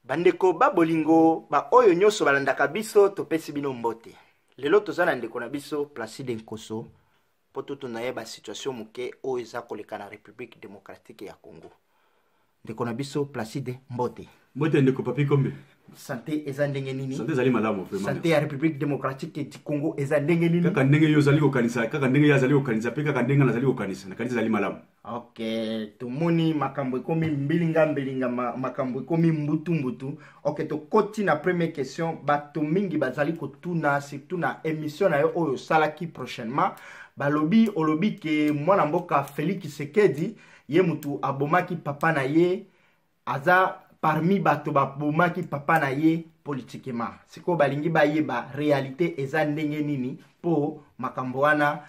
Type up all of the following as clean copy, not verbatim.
Bandeko ba bolingo ba oyo nyoso balandaka biso topesi bino mbote. Lelo tozana ndeko na biso Placide Nkoso poto tunayeba situation muke oyo eza koleka na République démocratique ya Congo. Ndeko na biso Placide mbote. Mbote ndeko papi kombe. Santé eza ndenge nini? Santé zali malamu vraiment. Santé ya République démocratique du Congo eza ndenge nini? Kaka ndenge yo zali kokanisa, kaka ndenge ya zali kokanisa, pe kaka ndenge na zali kokanisa, na kanisa zali malamu. Okay, tumoni makambo ekomi mbilinga makambo ekomi mbutu. Okay, to koti na première question, bato mingi bazali kotuna surtout na émission na yo oyo salaki prochainement. Balobi olobi ke mwana mboka Félix Tshisekedi ye mutu abomaki papa na ye aza parmi bato babomaki papa na ye politiquement. Siko balingi ba ye ba réalité eza ndenge nini po makambo wana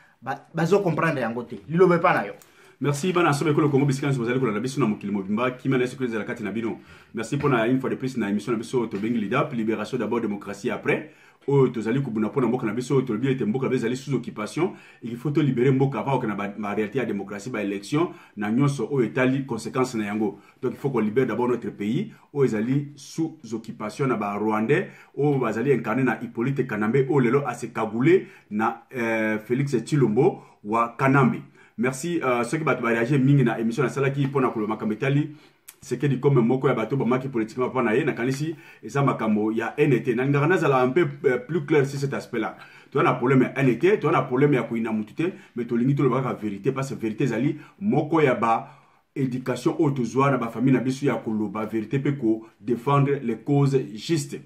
bazo comprendre yango te. Lilobe pa na yo. Merci bana sobe ko le Congo bisika nso bazali ko la biso na mokili mobimba ki mena sekurize la kati na bino. Merci pour une fois de plus na émission na biso to bengi leader libération d'abord démocratie après. Oh tozali ko buna pona mboka na biso to bien mboka bezali sous occupation et il faut to libérer mboka avant que na réalité ya démocratie ba élection na nyonso o etali conséquences na yango. Donc il faut qu'on libère d'abord notre pays o ezali sous occupation na ba Rwandais o bazali incarné na Hippolyte Kanambe o lelo a se kagoulé na Félix Tshilombo wa Kanambe. Merci ceux qui battent réagir mingi na émission na sala qui pona ko makambetali c'est que dit comme moko ya bato ba maki politiquement pas na ye na kanisi et ça makambo ya NT na ngana zala un peu plus clair sur cet aspect là. Tu as un problème ya NT, tu as un problème ya kuina mutute mais to lingi to le ba vérité parce que vérité zali moko ya ba éducation autozoa na ba famille na bisu ya koloba vérité pe ko défendre les causes justes.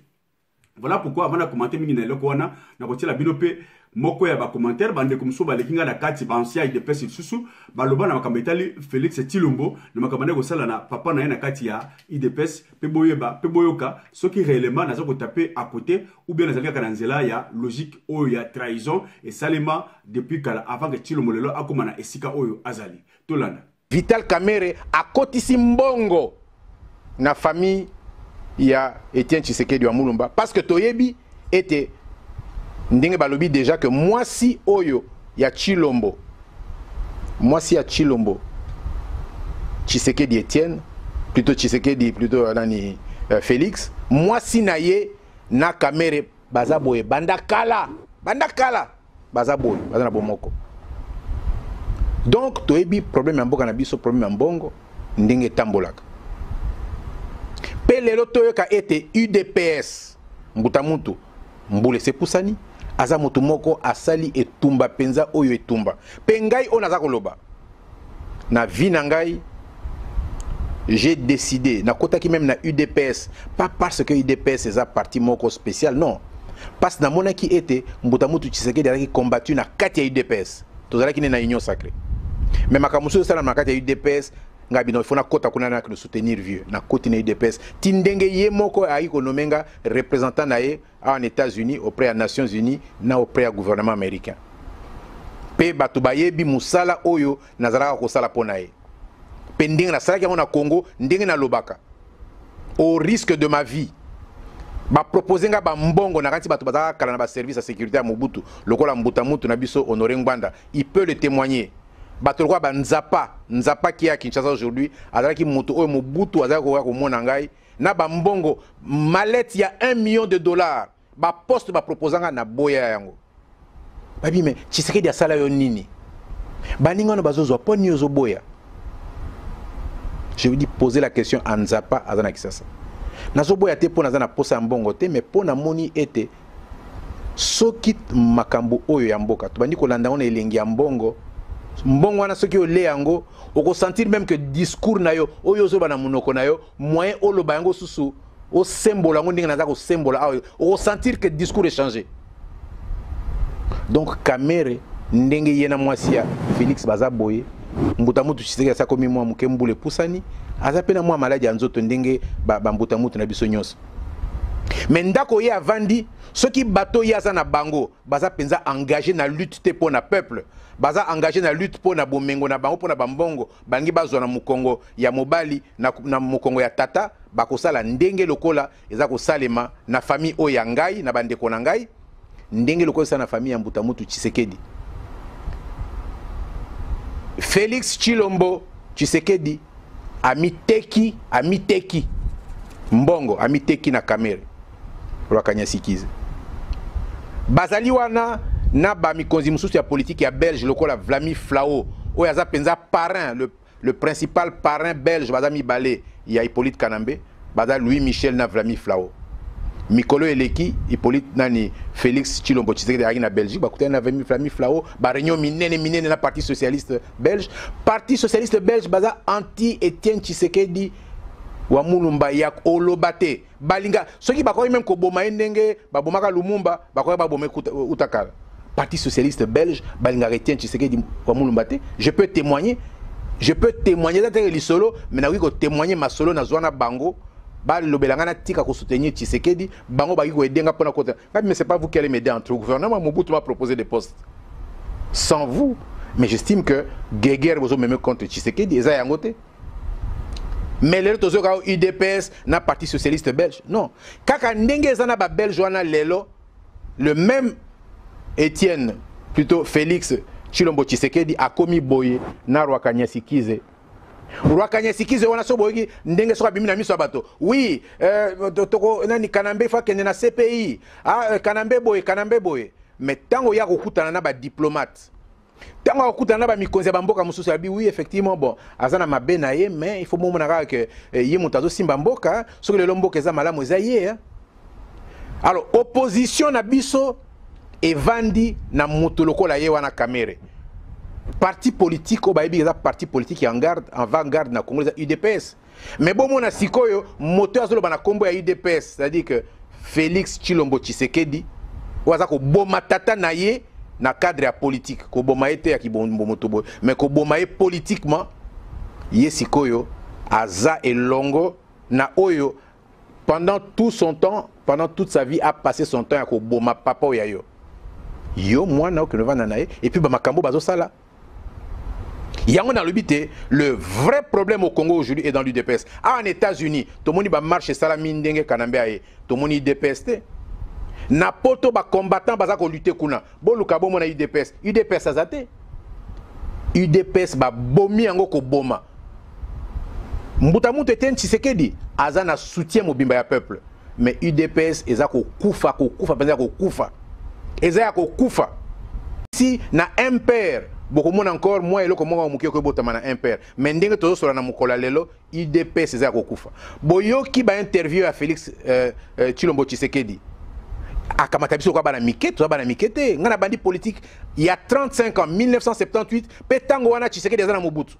Voilà pourquoi avant de commenter mingi na loko wana na kotia la bino pe moko ya ba commentaire bande comme so ba lekinga na kati ba ancien de pesi susu ba loba na makambetali Félix Tshilombo na makambane ko sala na papa na ye na kati ya IDPS pe boyeba pe boyoka ce qui réellement na ko taper à côté ou bien na zalika na nzela ya logique oyo ya trahison et salema depuis kala avant que Tshilombo lelo akoma na esika oyo azali tolanda Vital Kamerhe akotisi mbongo na famille ya Etienne Tshisekedi wa Mulumba parce que toyebi était ndenge balobi déjà que moi si oyo ya Tshilombo Tshisekedi Etienne plutôt Tshisekedi plutôt nani Félix moi si naye na Kamerhe bazaboye bandakala bazaboye bazana bomoko donc toyebi problème ya mboka na biso problème ya mbongo ndenge tambolaka pe lelo toyoka ete UDPS mbutamutu mbule sepusani aza moto moko asali etumba penza oyo etumba pe ngai on aza koloba na vie na ngai j'ai décidé na kotaki même na UDPS pas parce que UDPS est un parti moko spécial non parce na monaki ete mbutamutu Tshisekedi alaki combattu na kati ya UDPS tozalaki na union sacrée mais makamuso sala na kati ya UDPS ngabino il faut na kota kuna na le soutenir vieux na koti na UDPS tindenge ye moko a ikonomenga représentant na ye en États-Unis auprès des Nations Unies na auprès du gouvernement américain pe batu bayebi musala oyo nazalaka ko sala pona ye pe ndenge na sala ki na Congo ndenge na lobaka au risque de ma vie ba proposer nga ba mbongo na kati batu bazaka kala na ba service de sécurité à Mobutu lokola mbutamutu na biso Honoré Ngbanda il peut le témoigner batolwa ba nzapa qui a Kinshasa aujourd'hui azalaki moto oyo Mobutu azalaki ko mona ngai na ba mbongo mallette ya 1 million de dollars ba poste ba proposanga na boya yango babi mais Tshisekedi asala yo nini baninga no bazozwa poni yo boya je vous dis poser la question à Nzapa azana Kinshasa nazo boya te pona azana posa mbongo te mais pona moni ete soki makambo oyo ya mboka to bandi ko landa ona elengi ya mbongo mbongo wana soki ole yango oko sentir même que discours na yo oyo zo bana munoko na yo moyen oloba yango susu o symbole yango ndenge naza ko symbole oko sentir que discours est changé donc Kamerhe ndenge yena mwasi ya Félix bazaboye mbutamutu Tshisekedi sa komi mwa mukembule pusani aza pena mwa maladi ya nzoto ndenge mbutamutu na biso nyonso mais ndako ye avandi soki bato ya za na bango baza penza engagé na lutte te pour na peuple baza engagé na lutte pour na bomengo na bango pour na bambongo bangi bazwa na mukongo ya mobali na mukongo ya tata bakosala ndenge lokola eza kosalema na famille o ya ngai na bandeko na ngai ndenge lokola sa na famille ya mbutamutu Tshisekedi Félix Tshilombo Tshisekedi amiteki mbongo amiteki na kamere Rwakanya Sikize bazali wana na ba mikonzi mususu ya politique ya belge lokola Vlami Flao oyo aza penza parrain le principal parrain belge baza mibale ya Hippolyte Kanambe baza Louis Michel na Vlami Flao mikolo eleki Hippolyte nani Félix Tshilombo Tshisekedi ari na Belgique bakutana na Vlami Flao ba réunion minene na parti socialiste belge baza anti Étienne Tshisekedi wa mulumba ya olobate balinga soki bakoyi même ko boma ndenge babomaka Lumumba bakoyi babome utakala parti socialiste belge balinga Étienne Tshisekedi wa mulumba te je peux témoigner ça les solo mais na ko témoigner ma solo na zwana bango ba lobelanga na tika ko soutenir Tshisekedi bango ba ko edenga pona kota mais c'est pas vous qui allez m'aider entre gouvernement Mobutu m'a proposé des postes sans vous mais j'estime que guerre vous même contre Tshisekedi eza yangote. Mais les autres UDPS na parti socialiste belge non kaka ndenge ezana ba belge wana lelo le même Étienne plutôt Félix Tshilombo Tshisekedi a commis boye na Rwakanya Sikize wana so boyi ndenge so bimina miso bato oui toko nani Kanambe fa kende na CPI Kanambe boye mais tango ya kokutana na ba diplomate tango akutana na ba mikonzi ba mboka mususu abi oui effectivement bon azana mabe na ye mais il faut momona que ye mutazo simba mboka soki lelo mboka eza malamu eza ye alors opposition na biso evandi na moto lokola ye wana kamere parti politique o bayebi eza parti politique en avant-garde na Congo UDPS mais bon mona sikoyo moto azoloba na kombo ya UDPS c'est-à-dire que Félix Tshilombo Tshisekedi waza ko boma tata na ye na cadre ya politique ko boma ete ya kibombo motobo mais ko boma ye politiquement ye sikoyo aza elongo na oyo pendant tout son temps pendant toute sa vie a passé son temps à ko boma papa yo mwana ko nevana na ye et puis ba makambo bazo sala yango na lobité le vrai problème au Congo aujourd'hui est dans l'UDPS en États-Unis to moni ba marche sala mindenge Kanambe aye to moni UDPS te na poto ba combattant baza ko lutter kuna boluka bomo na UDPS azate UDPS ba bomi yango ko boma Mbutamutu Etienne Tshisekedi aza na soutien mobimba ya peuple mais UDPS eza ko kufa penza ko kufa eza ko kufa si na MPR bokomona encore moi eloko moko mukie ko botama na MPR mais ndenge tozo sola na mukola lelo UDPS eza ko kufa boyoki ba interview ya Félix Tshilombo Tshisekedi akamata biso kwa bana mikete bana mikete ngana bandi politique il y a 35 ans 1978 petango wana Tshisekedi eza na Mobutu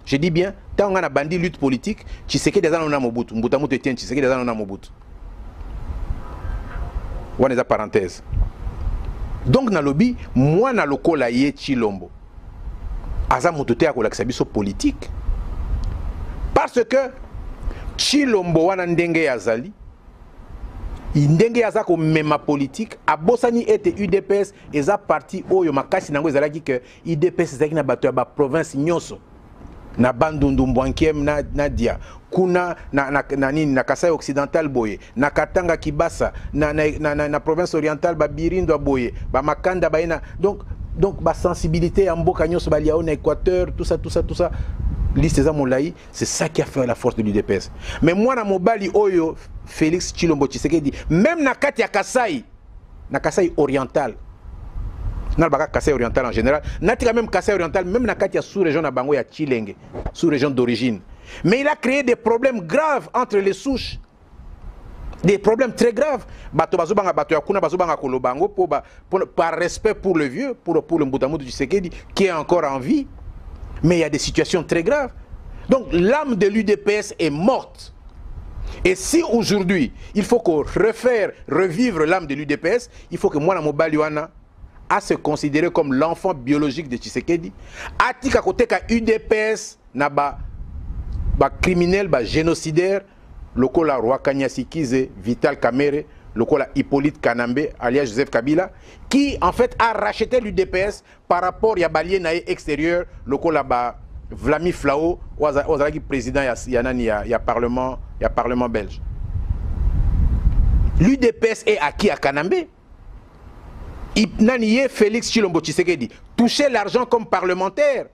je dis bien tango ngana bandi lutte politique Tshisekedi eza na Mobutu Mbutamutu Etienne Tshisekedi eza na Mobutu wana eza parenthèse donc na lobby moi na lokola ye Tshilombo aza moto te akolakisa biso politique parce que Tshilombo wana ndenge yazali ndenge yaza ko mema politique abosani ete UDPS eza parti oyo makasi nango ezalaki que UDPS ezalaki na bato ya ba province nyonso na Bandundu Mbwankiem na Dia kuna na nini na Kasai occidental boye na Katanga Kibasa na province orientale ba Birindo boye ba Makanda baina donc ba sensibilité ya mboka nyonso ba liao na Équateur tout ça liste za molai c'est ça qui a fait la force de l'UDPS mais moi na mobali oyo Félix Tshilombo Tshisekedi même na kati ya Kasai na Kasai oriental na baka Kasai oriental en général natika même Kasai oriental même na kati ya sous-région na bango ya Tshilenge sous-région d'origine mais il a créé des problèmes graves entre les souches des problèmes très graves bato bazobanga bato ya kuna bazobanga kolobango par respect pour le vieux pour le Mbutamutu Tshisekedi qui est encore en vie mais il y a des situations très graves donc l'âme de l'UDPS est morte et si aujourd'hui il faut qu'on revivre l'âme de l'UDPS il faut que moi na mobali wana à se considérer comme l'enfant biologique de Tshisekedi atika kote ka UDPS na ba criminel ba génocidaire lokola Rwakanya Sikize Vital Kamerhe lokola Hippolyte Kanambe alias Joseph Kabila qui en fait a racheté l'UDPS par rapport ya balien na extérieur lokola ba Vlami Flao ozalaki président ya parlement belge l'UDPS est acquis à Kanambe Naniye Félix Tshilombo Tshisekedi toucher l'argent comme parlementaire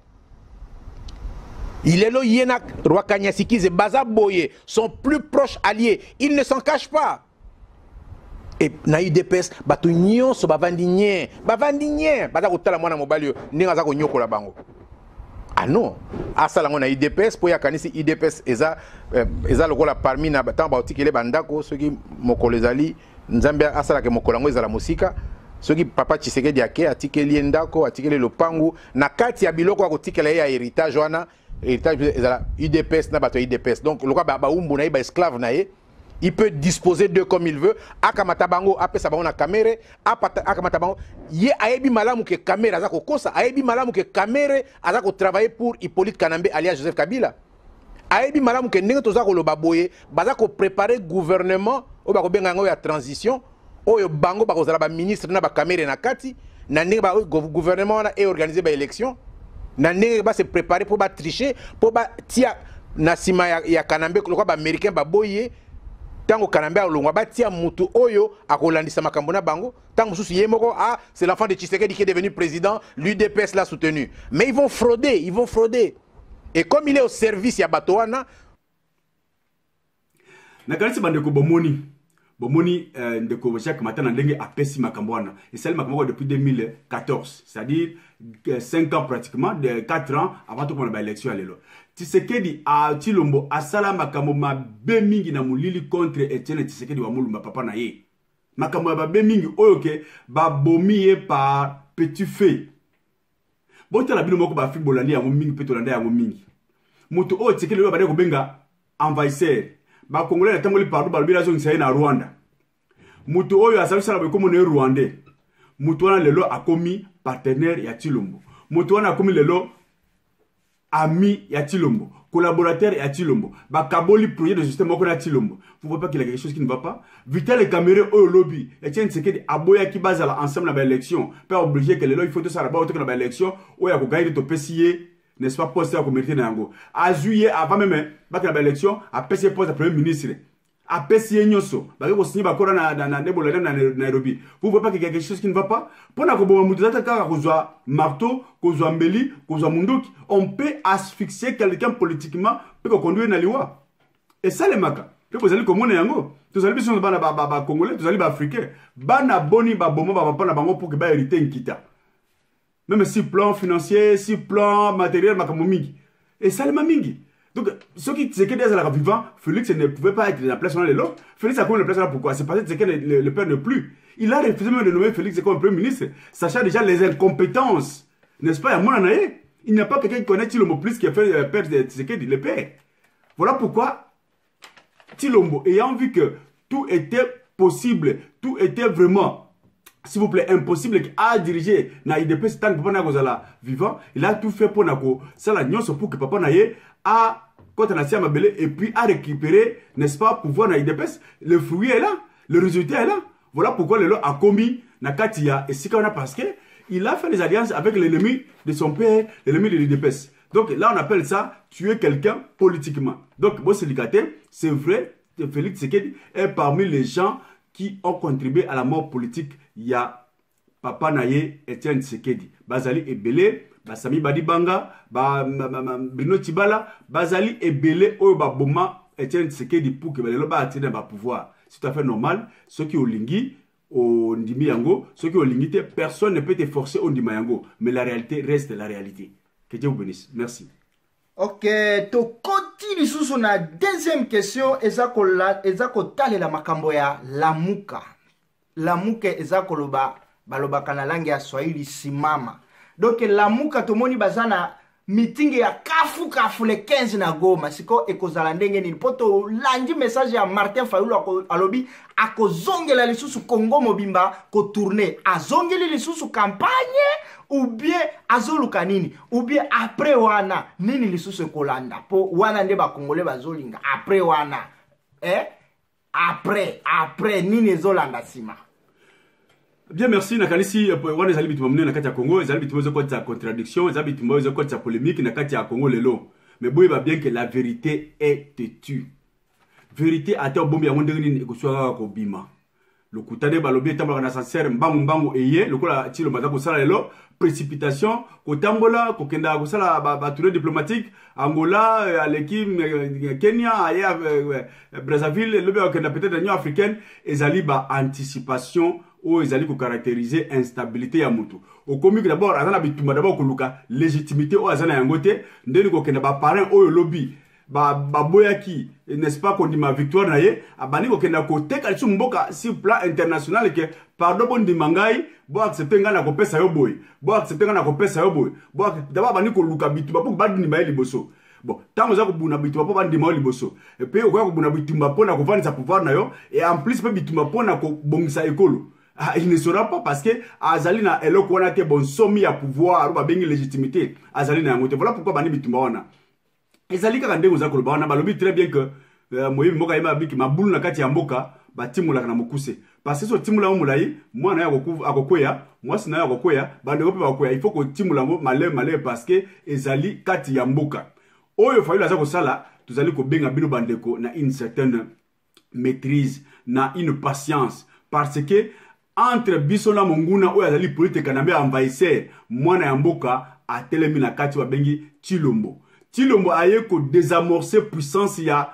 Il est là, Yena Rwakanyasikize, Baza Boye, son plus proche allié. Il ne s'en cache pas. Et na UDPS, batu nyonso bavandinye, baza kotala mwana mobali ndenge aza konyokola bango. Ah non, asala ngona UDPS po ya kanisi UDPS eza lokola parmi na batamba otikele bandako soki mokolo ezali nzambe asala ke mokolo ngo ezala musika. Soki papa Tshisekedi ake atikeli ndako atikeli lopangu na kati ya biloko ya kotikela ya héritage wana héritage ezala UDPS na bato UDPS. Donc lokola ba umbu na ba esclave na ye, il peut disposer d'eux comme il veut. Akamata bango apesa bango na caméra, akamata bango ye ayebi malamu ke caméra azako kosa, ayebi malamu ke caméra azako travailler pour Hippolyte Kanambe alias Joseph Kabila. Ayebi malamu ke ndenge tozako loba boye, bazako préparer gouvernement o bako benga ngo ya transition. Oyo bango bakozala ba ministre na ba caméra na kati na ndenge ba gouvernement na organiser ba élection na ndenge ba se préparer pour ba tricher pour ba tia na sima ya Kanambe ko ba américain ba boye tango Kanambe alongwa ba tia mutu oyo akolandisa makambo na bango tango susu yemoko ah c'est l'enfant de Tshisekedi qui est devenu président, l'UDPS l'a soutenu, mais ils vont frauder et comme il est au service ya batoana na kanisi bandeko bomoni ndeko Jacques Matana ndenge apesi makambo wana et ça makambo depuis 2014, c'est-à-dire 5 ans pratiquement, de 4 ans avant tout pour l'élection à l'élo. Tshisekedi a Tshilombo asala makambo mabe mingi na mulili contre Etienne Tshisekedi wa mulumba papa na ye. Makambo mabe mingi oyoke ba bomiye par petit feu. Bonta la bino moko ba fi bolandi ya mingi petolanda ya mingi. Mutu o Tshisekedi ba ko benga envahisseur. Ba Congolais na tangoli partout ba lobira zo nsaye na Rwanda. Mutu oyo asalisala ba komo ne Rwandais. Mutu wana lelo akomi partenaire ya Tshilombo. Mutu wana akomi lelo ami ya Tshilombo, collaborateur ya Tshilombo. Ba kaboli projet de système moko na Tshilombo. Vous voyez pas qu'il y a quelque chose qui ne va pas. Vital Kamerhe au lobby. Etienne Tshisekedi aboya ki bazala ensemble na ba élection. Pas obligé que lelo il faut tout ça là-bas autour na ba élection. Oya ko gagner to pesier. N'est-ce pas, poste à communauté Nango. À juillet, avant même, bac à l'élection, à PC poste à premier ministre. À PC Nyoso, bac au signer bakora na Nairobi. Vous voyez pas qu'il y a quelque chose qui ne va pas? Pour la Kobomoutata, qu'on soit marteau, qu'on soit mbeli, qu'on soit mundouk, on peut asphyxier quelqu'un politiquement, pour qu'on conduise Naliwa. Et ça, les makas. Vous allez comme on est Yango. Vous allez bien ba Congolais, vous allez ba Africains. Bana boni ba bomo ba papa na bango pour que ba hériter une kita. Même si plan financier, si plan matériel, makamomingi. Et ça, les mamingi. Donc, ceux qui disaient que les vivants, Félix ne pouvait pas être dans la place de l'autre. Félix a connu la place là pourquoi? C'est parce que le père ne plus. Il a refusé même de nommer Félix comme premier ministre, sachant déjà les incompétences. N'est-ce pas? Il n'y a pas quelqu'un qui connaît Tshilombo plus qui a fait le père de Tshisekedi, le père. Voilà pourquoi Tshilombo, ayant vu que tout était possible, tout était vraiment, s'il vous plaît, impossible à diriger na IDPS tant que papa na vivant, il a tout fait pour nako ça la nyonso pour que papa na ye a quand on a siama belé et puis à récupérer, n'est-ce pas, pouvoir na IDPS. Le fruit est là, le résultat est là. Voilà pourquoi le lot a commis na katia et c'est parce que il a fait des alliances avec l'ennemi de son père, l'ennemi de l'IDPS. Donc là on appelle ça tuer quelqu'un politiquement. Donc Bossilikate, c'est vrai, Félix Tshisekedi est parmi les gens qui ont contribué à la mort politique. Il y a Papa Naye Etienne Tshisekedi, Bazali Ebele, Basami Badibanga, Bruno Tshibala, Bazali Ebele, Oyo Boma Etienne Tshisekedi pour que le atteindre le pouvoir. C'est tout à fait normal. Ceux qui ont lingui, au Ndimi Yango, ceux qui ont lingui, personne ne peut te forcer au Ndimi Yango. Mais la réalité reste la réalité. Que Dieu vous bénisse. Merci. Ok, to continue sur la deuxième question, ezako tale la makambo ya lamuka. Lamuka ezako baloba kana langi ya Swahili simama. Donc lamuka tomoni bazana meeting ya kafu le 15 na Goma. Siko ekozala ndenge ni poto landi message ya Martin Fayulu alobi akozongela lisusu Congo mobimba ko tourner. Azongeli lisusu campagne ou bien azoluka nini ou bien après wana nini lisusu kolanda po wana nde ba Congolais bazolinga après wana après nini ezolanda sima. Bien, merci. Nakalisi, wana zali bitu mamune na kati ya Congo, zali bitu mozo koti ya contradiction, zali bitu mozo koti ya polémique na kati ya Congo lelo. Mais boye ba bien que la vérité est têtue. Vérité ata bombi ya mondenge ni ekoswa ko bima. le kutane balobi etambola na sincère mbangu eye lokola tilo mata ko sala lelo précipitation ko tambola ko kenda ko sala ba tournée diplomatique Angola l'équipe Kenya aya Brazzaville lobi ko kenda peut-être l'Union africaine ezali ba anticipation ou ezali ko caractériser instabilité ya mutu au comique d'abord azana bitumba d'abord ko luka légitimité o azana yangote ndeni ko kenda ba parrain o lobby boyaki n'est-ce pas qu'on dit ma victoire naie abani ko kenda ko teka sur mboka sur plan international que pardon bon di mangai bo accepter ngana ko pesa yo boy bo accepter ngana ko pesa yo boy bo d'abord bani ko luka bitumba pour badi ni ba liboso bon tango za ko buna bitumba pour badi ma liboso et puis ko ko buna bitumba pour na ko vendre sa pouvoir na yo et en plus pe bitumba pour na ko bongisa ekolo. Il ne sera pas parce que azali na eloko wana te bon somme ya pouvoir ba bengi légitimité azali na ngote voilà pourquoi bani bitumba wana ezali kaka ndengo za koloba wana balobi très bien que moyebi mboka yema biki mabulu na kati ya mboka batimula na mokuse parce que so timula mulai mwana ya akokwea mwasi na ya akokwea bande ko pe bakoya il faut ko timula ngo malé parce que ezali kati ya mboka oyo fa yula za ko sala tuzali ko benga bino bandeko na une certaine maîtrise na une patience parce que entre biso na monguna oyo azali politique na mbe envahisseur mwana ya mboka atelemi na kati wa bengi Chilombo aye ko désamorcer puissance ya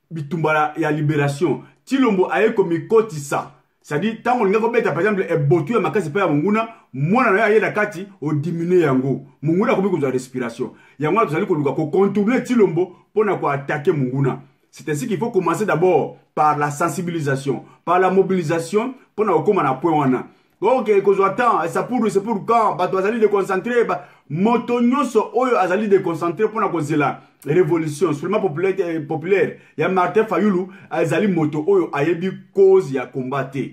bitumba ya libération. Chilombo aye ko mikotisa. C'est-à-dire tant on nga ko beta par exemple e botu ya makasi pa ya monguna mwana na aye na kati o diminuer yango. Monguna ko biko za respiration. Yango tozali ko luka ko contourner Chilombo pona ko attaquer monguna. C'est ainsi qu'il faut commencer d'abord par la sensibilisation, par la mobilisation pour na okoma na point wana. Ok, ko attend, c'est pour quand ba azali de concentrer ba moto nyonso oyo azali de concentrer pour na kozela révolution seulement populaire. Ya Martin Fayulu azali moto oyo ayebi cause ya combattre.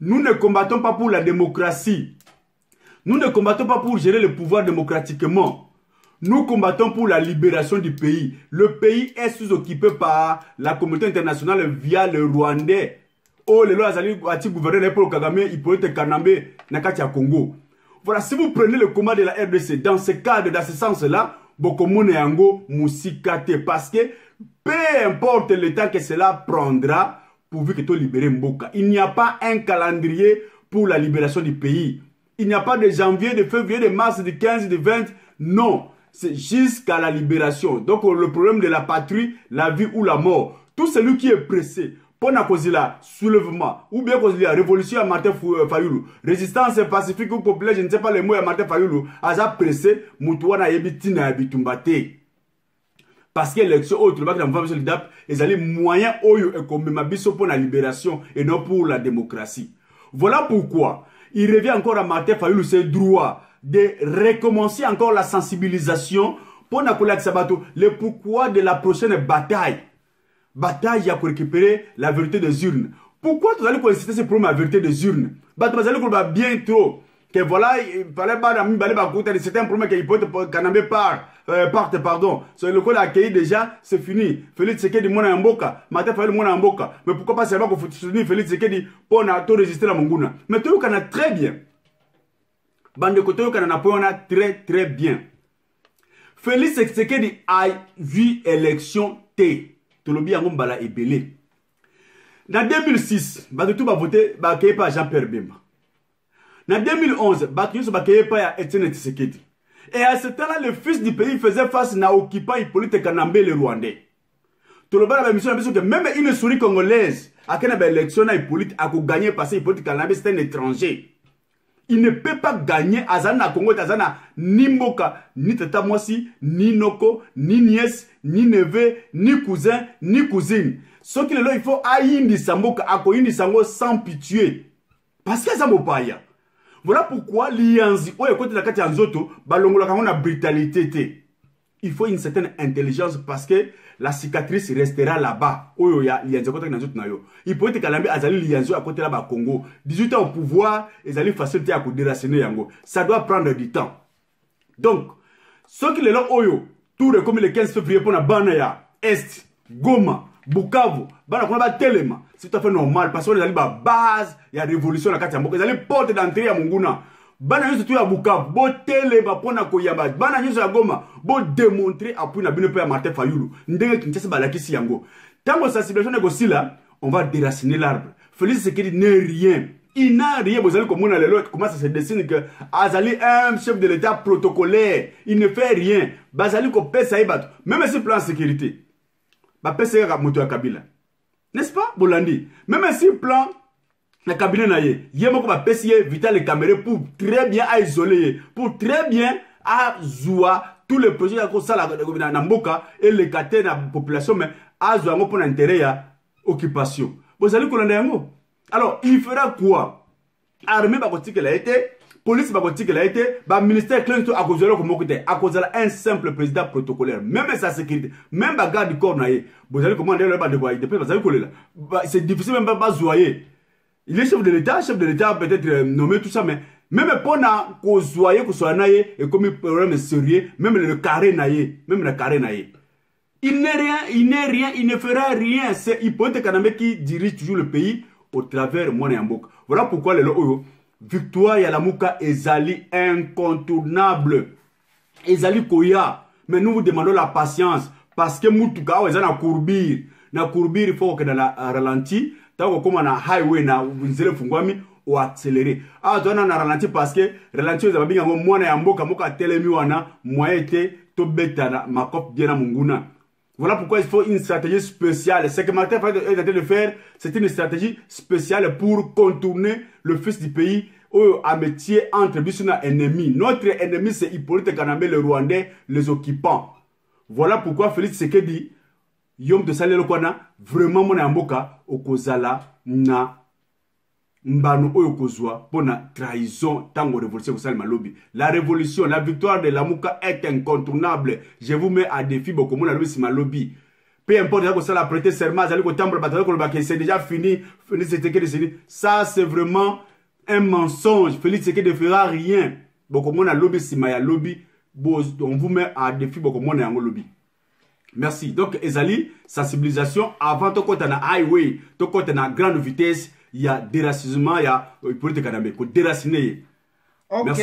Nous ne combattons pas pour la démocratie. Nous ne combattons pas pour gérer le pouvoir démocratiquement. Nous combattons pour la libération du pays. Le pays est sous-occupé par la communauté internationale via le Rwandais. Oh, les lois azali ati gouverner pour Kagame, il peut être Kanambe, Nakati à Congo. Voilà, si vous prenez le combat de la RDC dans ce cadre, dans ce sens-là, Bokomone Yango Moussikate, parce que peu importe le temps que cela prendra, pourvu que tu libères Mboka. Il n'y a pas un calendrier pour la libération du pays. Il n'y a pas de janvier, de février, de mars, de 15, de 20. Non, c'est jusqu'à la libération. Donc le problème de la patrie, la vie ou la mort. Tout celui qui est pressé, pour na kozila soulèvement, ou bien kozila révolution à Martin Fayulu, résistance pacifique ou populaire, je ne sais pas les mots à Martin Fayulu, aza pressé, mutuana yebitina yabitumbate. Parce que l'élection autre, le bac dans le DAP, ils allaient moyen oyo et comme ma biso pour la libération et non pour la démocratie. Voilà pourquoi il revient encore à Martin Fayulu ses droits de recommencer encore la sensibilisation pour na kolak sabato, le pourquoi de la prochaine bataille. Bataille pour récupérer la vérité des urnes. Pourquoi tu allais constater ce problème à la vérité des urnes? Tu allais bien trop. Que voilà, il fallait pas c'est un problème qu'il peut être Kanambe parte, pardon. Sur le col accueilli déjà, c'est fini. Félix Tshisekedi mona mboka, Martin Fayulu mona mboka. Mais pourquoi pas seulement qu'on faut soutenir Félix Tshisekedi pour na to résister la monguna. Mais tu connais très bien. Bande côté on a très bien. Félix Tshisekedi a vu élection T. Tolobi yango mbala ebele. Dans 2006, tout va voter par Jean-Pierre Bemba. Dans 2011, par Etienne Tshisekedi. Et à ce temps-là, le fils du pays faisait face à occupant Hippolyte Kanambe le Rwandais. Tolobi la mission que même une souris congolaise a une élection à Hippolyte a gagné parce que Hippolyte Kanambe c'est un étranger. Il ne peut pas gagner Azana Congo, Azana ni Mboka, ni Tata Mwasi, ni Noko, ni nièce, ni neveu, ni cousin, ni cousine. Ce qu'il est là, il faut aïndi Samboka, akoyindi Sango sans pitié. Parce que ça m'opaya. Voilà pourquoi l'Ianzi, oh, écoute la carte Anzoto, balongola kamona brutalité. Il faut une certaine intelligence parce que la cicatrice restera là-bas. Oh, ya l'Ianzi côté Anzoto na yo. Il peut être Kalambi azali l'Ianzi à côté là-bas Congo. 18 ans au pouvoir, ils allaient faciliter à déraciner yango. Ça doit prendre du temps. Donc, ce qui est là, Oyo, tout comme le 15 février pour la Banaya, Est, Goma, Bukavu, Bana Telema, c'est tout à fait normal parce qu'on a la base, il y a révolution la carte Ils allaient porter d'entrée à Munguna. Bana Yusu tout à Bukavu, bo Telema pour na Koyaba, Bana Yusu à Goma, bo démontrer après na bine à Martin Fayulu. Ndenge Kinshasa balaki si yango. Tant que sensibilisation est aussi là, on va déraciner l'arbre. Félix Tshisekedi n'est rien. Il n'a rien. Vous allez comprendre comment ça se dessine que Azali un chef de l'État protocolaire. Il ne fait rien. Bazali ko pesa ibato. Même si plan sécurité. Ba pesa ya moto ya Kabila. N'est-ce pas, Bolandi? Même si plan la cabinet na ye. Yemo ba pesa Vital Kamerhe pour très bien isoler, pour très bien à zoua tous les projets à cause de la Mboka et les quartiers de la population, mais à zoua pour l'intérêt à occupation. Vous allez comprendre. Alors, il fera quoi? Armée bagotique elle a été, police bagotique elle a été, ministère Clinton à cause de l'autre à cause de un simple président protocolaire, même sa sécurité, même garde du corps naïe. Vous allez commander le bas de bois, c'est difficile même pas zoyer. Il est chef de l'État peut-être nommé tout ça, mais même pendant qu'on zoyer, qu'on soit naïe, et comme il problème sérieux, même le carré naïe, même le carré naïe. Il n'est rien, il ne fera rien. C'est Hippolyte Kanambe qui dirige toujours le pays au travers de Mboka. Voilà pourquoi les lois, victoire Yalamuka ezali incontournable. Ezali koya. Mais nous vous demandons la patience. Parce que Moutuka, ils ont courbir. Na courbir, il faut que dans la ralenti. Tant que comme on a highway, na vous fungwami ou accélérer. Ah, tu as un ralenti parce que ralenti, vous avez bien un mois na Mboka, Moka telemi wana, moi été, to beta ma cop bien à Munguna. Voilà pourquoi il faut une stratégie spéciale. Ce que Martin Fayulu est en train de faire, c'est une stratégie spéciale pour contourner le fils du pays au métier entre Bissuna et ennemi. Notre ennemi, c'est Hippolyte Kanambe, le Rwandais, les occupants. Voilà pourquoi Félix Tshisekedi, Yom de Salé Lokwana, vraiment mon amboka, Okozala, na Mbano Oyokozwa, pour la trahison, tango révolution Malobi. La révolution, la victoire de Lamuka est incontournable. Je vous mets à défi, beaucoup mon lobby, Malobi. Peu importe, que ça l'a prêté serment, c'est déjà fini, ça c'est vraiment un mensonge. Félix Tshisekedi ne fera rien. Beaucoup mon lobby, si Maya lobby, on vous met à défi, beaucoup mon lobby. Merci. Donc, Ezali, sensibilisation, avant de côté na highway, de côté na grande vitesse, il y a déracinement, il y a politique Kanambe, il faut déraciner. Ok,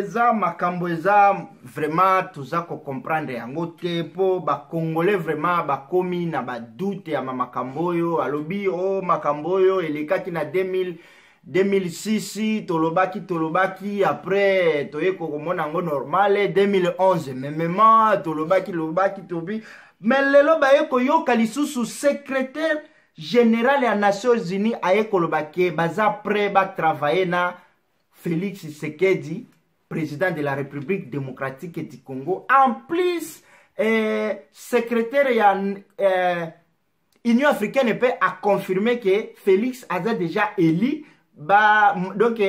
ça makambo ça vraiment tout ça qu'on comprendre yango te po ba congolais vraiment ba komi na ba doute ya makambo yo alobi o makambo yo elekaki na 2006 tolobaki après toye ko mona ngo normal 2011 même tolobaki tobi mais lelo ba yeko yoka lisusu secrétaire général des Nations Unies aye kolobaki baza prêt ba travailler na Félix Tshisekedi, président de la République démocratique du Congo, en plus secrétaire Union africaine peut à confirmer que Félix a déjà élu, donc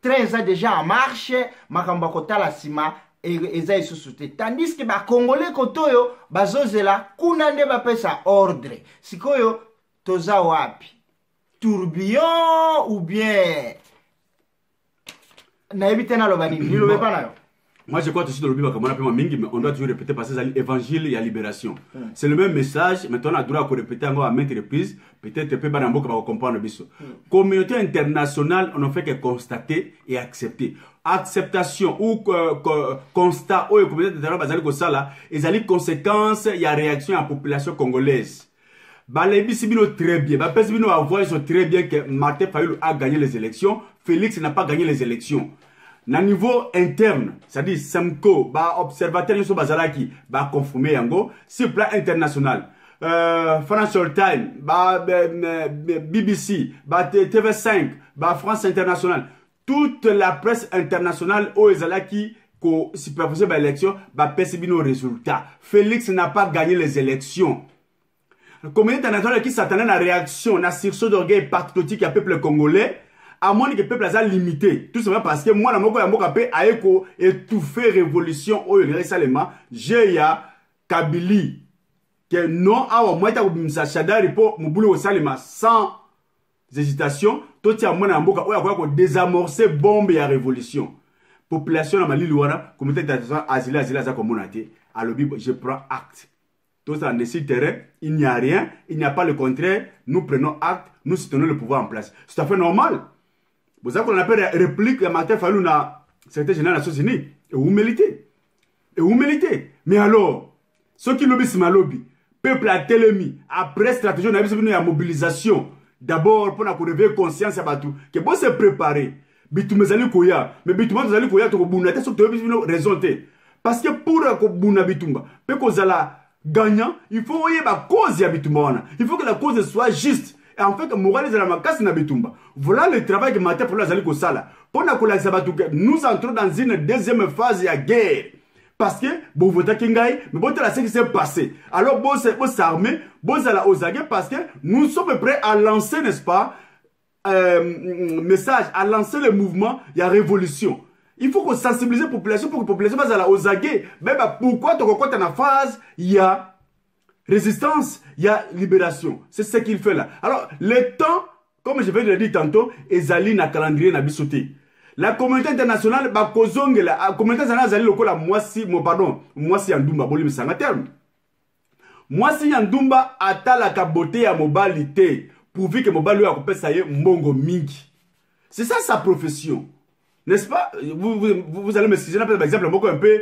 13 ans déjà en marche, makamba kotala sima eza isusute. Tandis que ba Congolais kotoyo bazozela kuna nde ba pesa ordre. Sikoyo toza wapi? Tourbillon ou bien moi je crois que c'est mais on doit toujours répéter parce que c'est l'évangile et la libération. C'est le même message, maintenant on a droit à répéter encore à maintes reprises, peut-être peu de comprendre. Communauté internationale, on ne fait que constater et accepter. Acceptation ou constat, ou communauté internationale, ils ont les conséquences, il y a réaction à la population congolaise. Les Bissibino très bien. Les Bissibino sont très bien que Martin Fayulu a gagné les élections. Félix n'a pas gagné les élections. Na niveau interne, c'est-à-dire Semco, observateur Yosso Bazalaki, confirmé yango, sur le plan international. Financial Times, BBC, TV5, France Internationale, toute la presse internationale au Ezalaki qui supervisait l'élection, Bissibino résultat. Félix n'a pas gagné les élections. La communauté internationale qui s'attendait à la réaction, à la sursaut d'orgueil patriotique du peuple congolais, à moins que le peuple a limité. Tout simplement parce que moi, je suis étouffé révolution au récemment, j'ai ya Kabili. Que non, moi, je suis pour Mouboulou Salima sans hésitation. Tout le monde désamorcer bombe et révolution. Population à Mali Luana, communauté internationale, asile, communauté. Alors, je prends acte. Tout ça nécessite terrain, il n'y a rien, il n'y a pas le contraire. Nous prenons acte, nous soutenons le pouvoir en place. C'est tout à fait normal. Vous savez qu'on appelle réplique de Martin Fayulu na secrétaire général des Nations Unies. Et vous méritez. Et vous méritez. Mais alors, ceux qui lobbyent, c'est ma lobby. Peuple a télémi. Après stratégie, on a vu la mobilisation. d'abord pour réveiller conscience ya batu que bon se préparer bitumba zali koya mais bitumba zali koya to buna te so to raison te parce que pour ko buna bitumba pe ko zala gagnant il faut oyer ba cause ya bitumba wana il faut que la cause soit juste et en fait morale zala makasi na bitumba voilà le travail que matin pour la zali ko sala pour na ko la sabatu nous entrons dans une deuxième phase ya guerre. Parce que, bon, vous êtes mais bon, ce qui s'est passé. Alors, bon, s'armer, bon, ça l'a osagé parce que nous sommes prêts à lancer, n'est-ce pas, message, à lancer le mouvement, il y a révolution. Il faut qu'on sensibilise la population pour que la population va à la osagé. Mais pourquoi, quand on est en phase, il y a résistance, il y a libération. C'est ce qu'il fait là. Alors, le temps, comme je vais le dire tantôt, ezali na calendrier na bisoté. La communauté internationale, la communauté internationale, Mwasi Yandumba, boli sanga terme. Mwasi Yandumba atala ka beauté ya mobilité, pourvu que mobile a coupé ça y est, mbongo mingi. C'est ça sa profession. N'est-ce pas? Vous allez me citer par exemple un peu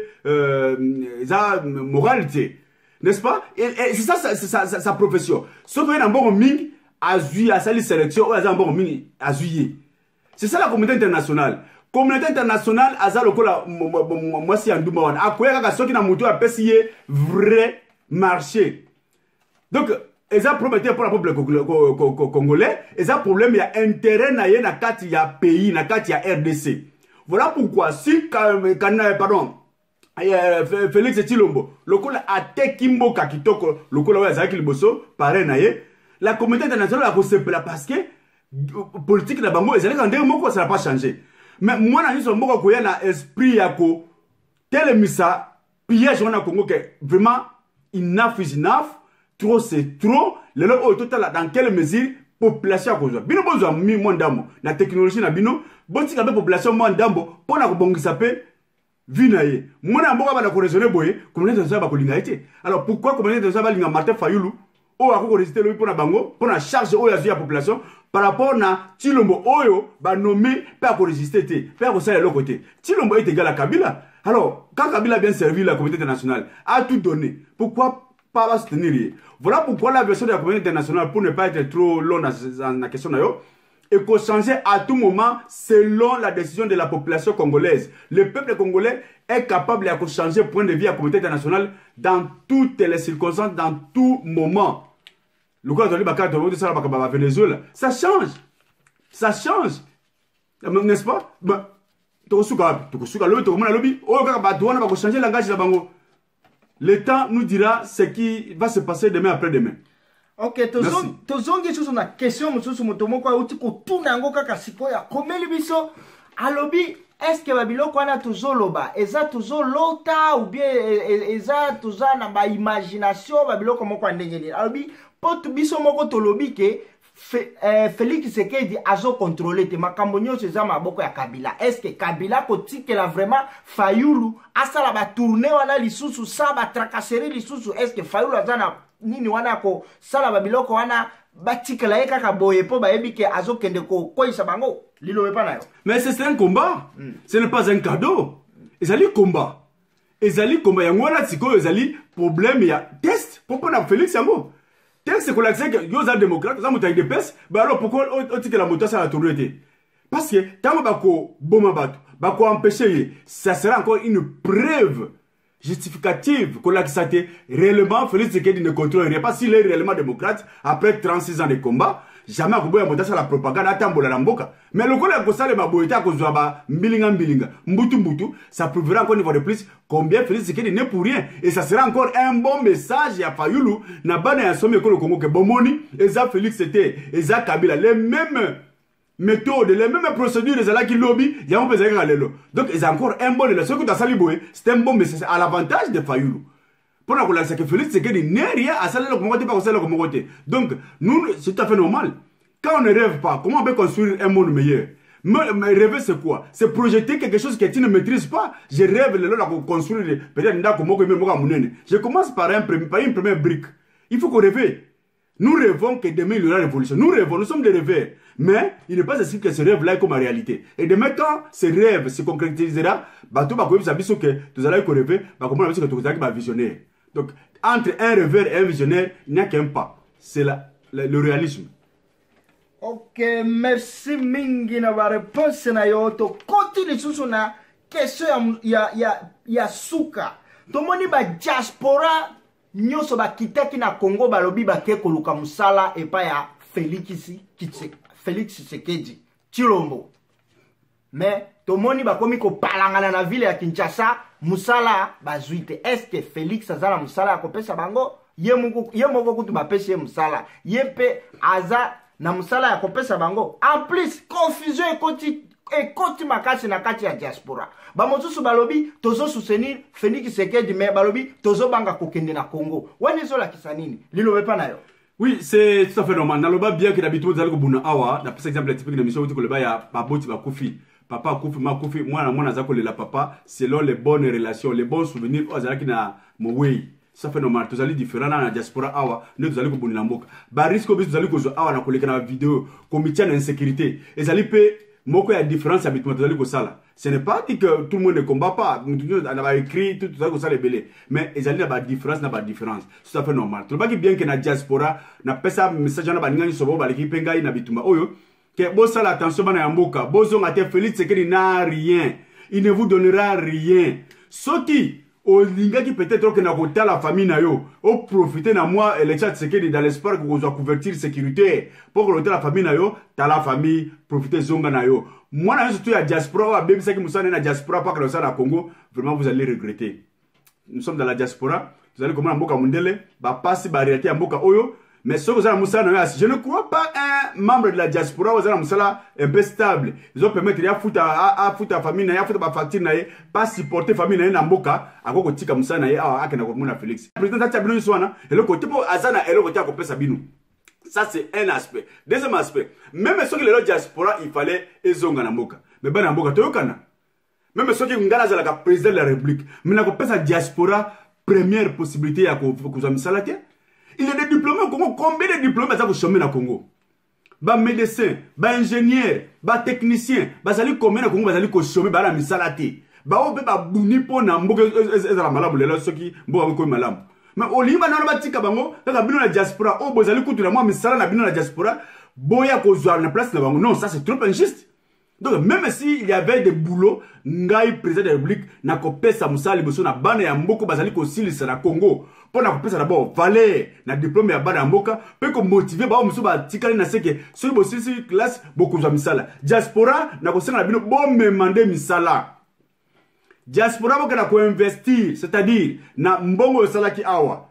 moralité. N'est-ce pas? Et c'est ça sa profession. Sauf que mbongo mingi, azui, a sali sélection, ou mbongo mingi, azui. C'est ça la communauté internationale. Communauté internationale, aza lokola Mwasi Yandumba wana. Akoya kaka soki na mutu apesiye vrai marché. Donc, eza prometteur pour la peuple congolais, eza problème ya intérêt na ye na kati ya pays, na kati ya RDC. Voilà pourquoi si pardon, Félix Tshilombo, lokola ate kimboka kitoko, lokola wa zaki liboso, pareil na ye, la communauté internationale a kosepela parce que politique na bango ezali quand moko ça n'a pas changé mais moi na niso moko ko ya na esprit yako tel misa piège on a Congo que vraiment enough is enough trop c'est trop le lo total dans quelle mesure population ko zo bino bozo mi mondambo na technologie na bino botika be population mondambo pona ko bongisa pe vinaye mona mboka ba na ko raisonner boye communauté de ça ba ko linga été alors pourquoi communauté de ça ba linga Martin Fayulu o a ko résister le pour na bango pour na charge o ya la population par rapport à Tshilombo Oyo, bah nommé, pas pour résister, pas pour ça de l'autre côté. Tshilombo est égal à Kabila. Alors, quand Kabila a bien servi la communauté internationale, a tout donné, pourquoi pas soutenir? Voilà pourquoi la version de la communauté internationale, pour ne pas être trop long dans la question, et qu'on change à tout moment selon la décision de la population congolaise. Le peuple congolais est capable de changer point de vue à la communauté internationale dans toutes les circonstances, dans tout moment. Le cas de Venezuela, ça change. Ça change. N'est-ce pas? Le temps nous dira ce qui va se passer demain après-demain. Ok, tozongi sur na question mususu motomoko uti ko tuna ngo kaka sikoya komeli biso alobi est-ce que babiloko wana tozoloba eza tozolota ou bien eza tozana ba imagination babiloko moko ndengeli alobi potu biso moko tolobi ke Félix Tshisekedi azo contrôler te makambo nyonso eza maboko ya Kabila. Est-ce que Kabila kotikela vraiment Fayulu asala ba tourner wana lisusu sa ba tracasserie lisusu? Est-ce que Fayulu azana nini wana ko sala ba biloko wana batikela ye kaka boye po ba yebi ke azo kende ko koisa bango lilo pa nayo? Mais c'est un combat. Ce n'est pas un cadeau. Ezali combat. Ezali combat yango wana tiko ezali problème ya test pour na Félix yango. C'est qu'on a dit que yo za démocrate, za mutaille de pes, bah alors pourquoi on dit que la moto ça a tourné? Parce que tant bako boma batu, bako empêcher, ça sera encore une preuve justificative qu'on a dit ça réellement Félix Tshisekedi ne contrôle rien. Parce qu'il est réellement démocrate après 36 ans de combat, jamais ko boya moto ça la propagande atambola na mboka. Mais le kola ko sale maboyeta ko zwa ba mbilinga mbutu, ça prouvera encore une fois de plus combien Félix Tshisekedi n'est pour rien. Et ça sera encore un bon message à Fayulu na bana ya somme ko le Congo que bomoni eza Félix c'était eza Kabila les mêmes méthodes, les mêmes procédures les qui lobby, il y a un peu de donc c'est encore un bon message. Ce que tu as sali boye, c'est un bon message à l'avantage de Fayulu. Pour la que Félix Tshisekedi n'est rien à saler le Congo, pas au saler le Congo. Donc, nous, c'est tout à fait normal. Quand on ne rêve pas, comment on peut construire un monde meilleur? Mais rêver, c'est quoi? C'est projeter quelque chose que tu ne maîtrises pas. Je rêve de construire, peut-être, je commence par une première brique. Il faut qu'on rêve. Nous rêvons que demain il y aura une révolution. Nous rêvons, nous sommes des rêveurs. Mais il n'est pas ainsi que ce rêve-là est comme en réalité. Et demain, quand ce rêve se concrétisera, tout va que tu allez rêver, comment que tu vas visionnaire. Donc, entre un rêveur et un visionnaire, il n'y a qu'un pas. C'est le réalisme. Ok, merci mingi na ba réponse na yo to continue susu na question ya suka. Tomoni ba diaspora nyoso ba kitaki na Congo balobi ba ke koluka musala epa ya Félix Tshisekedi Tshilombo. Mais tomoni ba komi ko palangana na ville ya Kinshasa musala bazuite. Est-ce que Félix azala musala ya kopesa bango? Ye moko kutu ba pesi ye musala. Ye pe aza na musala ya kopesa bango. En plus confusion ekoti makasi na kati ya diaspora. Ba mosusu balobi tozo soutenir Félix Tshisekedi mais balobi tozo banga kokende na Congo. Wani zo la kisanini lilobe pa na yo. Oui, c'est tout à fait normal. Naloba bien que d'habitude vous allez ko buna awa, na par exemple typique de mission où tu koleba ya baboti ba kofi. Papa kofi ma kofi moi na zako la papa selon les bonnes relations, les bons souvenirs ozala ki na mowei. Ça fait normal. Tous allez différents dans la diaspora awa, nous tous allez ko buna mboka. Ba risque bis tous allez ko zo awa na koleka na vidéo, comité d'insécurité. Et allez pe moko ya différence habituellement tous allez ko sala. Ce n'est pas dit que tout le monde ne combat pas. Nous on a écrit tout ça ko sala belé. Mais ils allez na différence na différence. Tout à fait normal. Tout pas bien que na diaspora na pesa message na ba ngani sobo ba l'équipe ngai na bitumba oyo. Que bon ça l'attention bana ya mboka. Bozo ngate Félix Tshisekedi n'a rien. Il ne vous donnera rien. Soti au linga qui peut-être que na kota la famille na yo. Au profiter na moi les chats Tshisekedi dans l'espoir que vous soit couverture sécurité. Pour que la famille na yo, ta la famille profiter zonga na yo. Moi na surtout ya diaspora, baby ça qui nous na diaspora pas que le ça na Congo, vraiment vous allez regretter. Nous sommes dans la diaspora, vous allez comment mboka mundele, ba passer barrière mboka oyo. Mais ce que vous avez je ne crois pas un membre de la diaspora vous avez un peu stable. Ils ont permis de foutre à famille, à foutre à facture, pas supporter famille na mboka, à quoi tika musa na à kena komuna Félix. Le président Tchabino Swana, et le côté pour Azana et le côté à couper Sabino. Ça c'est un aspect. Deuxième aspect, même ceux qui le diaspora, il fallait ezonga na mboka. Mais ben na mboka toyokana. Même ceux qui ngana za la président de la République, mais na kopesa sa diaspora première possibilité à ko misalate. Il y a des diplômés au Congo. Combien de diplômés vous chômez au Congo? Ba médecin, ba ingénieur, ba technicien, ba sali combien au Congo ba sali ko chômé ba la misalate. Ba obe ba buni po na mboka ezala malamu lelo soki mboka ko malamu. Mais au limba na ba tika bango, ka bino na diaspora, o bozali kutu na moi misala na bino na diaspora, boya ko zwa na place na bango. Non, ça c'est trop injuste. Donc même si il y avait des boulots, ngai président de la République na ko pesa musali boso na bana ya mboko bazali ko silisa na Congo. Pour na ko pesa d'abord valeur na diplôme ya bana ya mboka, pe ko motiver ba muso ba tikali na seke so bo sisi classe beaucoup za misala. Diaspora na ko senga na bino bo me mande misala. Diaspora bo kana ko investir, c'est-à-dire na mbongo salaki awa.